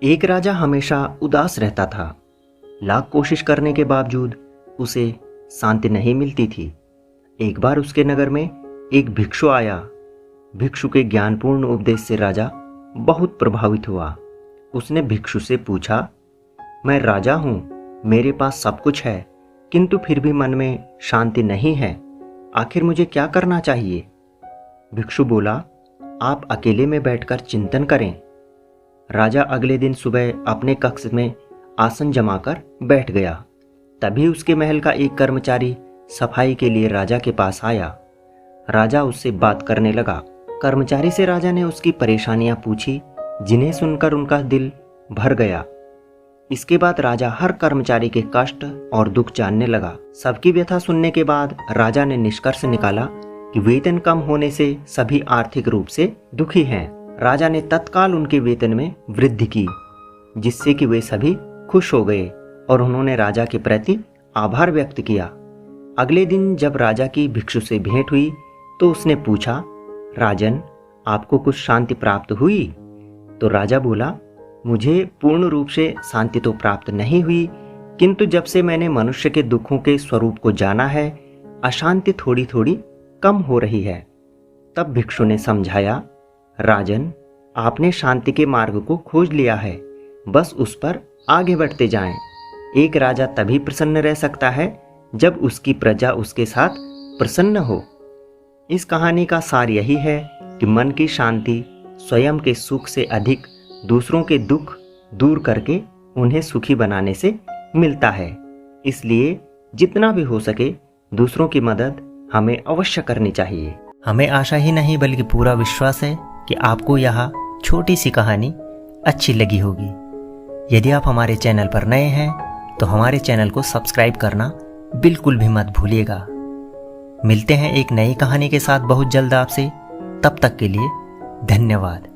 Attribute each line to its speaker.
Speaker 1: एक राजा हमेशा उदास रहता था। लाख कोशिश करने के बावजूद उसे शांति नहीं मिलती थी। एक बार उसके नगर में एक भिक्षु आया। भिक्षु के ज्ञानपूर्ण उपदेश से राजा बहुत प्रभावित हुआ। उसने भिक्षु से पूछा, मैं राजा हूँ, मेरे पास सब कुछ है, किंतु फिर भी मन में शांति नहीं है। आखिर मुझे क्या करना चाहिए? भिक्षु बोला, आप अकेले में बैठकर चिंतन करें। राजा अगले दिन सुबह अपने कक्ष में आसन जमाकर बैठ गया। तभी उसके महल का एक कर्मचारी सफाई के लिए राजा के पास आया। राजा उससे बात करने लगा। कर्मचारी से राजा ने उसकी परेशानियां पूछी, जिन्हें सुनकर उनका दिल भर गया। इसके बाद राजा हर कर्मचारी के कष्ट और दुख जानने लगा। सबकी व्यथा सुनने के बाद राजा ने निष्कर्ष निकाला कि वेतन कम होने से सभी आर्थिक रूप से दुखी हैं। राजा ने तत्काल उनके वेतन में वृद्धि की, जिससे कि वे सभी खुश हो गए और उन्होंने राजा के प्रति आभार व्यक्त किया। अगले दिन जब राजा की भिक्षु से भेंट हुई तो उसने पूछा, राजन, आपको कुछ शांति प्राप्त हुई? तो राजा बोला, मुझे पूर्ण रूप से शांति तो प्राप्त नहीं हुई, किंतु जब से मैंने मनुष्य के दुखों के स्वरूप को जाना है, अशांति थोड़ी थोड़ी कम हो रही है। तब भिक्षु ने समझाया, राजन, आपने शांति के मार्ग को खोज लिया है, बस उस पर आगे बढ़ते जाएं। एक राजा तभी प्रसन्न रह सकता है जब उसकी प्रजा उसके साथ प्रसन्न हो। इस कहानी का सार यही है कि मन की शांति स्वयं के सुख से अधिक दूसरों के दुख दूर करके उन्हें सुखी बनाने से मिलता है। इसलिए जितना भी हो सके दूसरों की मदद हमें अवश्य करनी चाहिए।
Speaker 2: हमें आशा ही नहीं बल्कि पूरा विश्वास है कि आपको यह छोटी सी कहानी अच्छी लगी होगी। यदि आप हमारे चैनल पर नए हैं तो हमारे चैनल को सब्सक्राइब करना बिल्कुल भी मत भूलिएगा। मिलते हैं एक नई कहानी के साथ बहुत जल्द आपसे। तब तक के लिए धन्यवाद।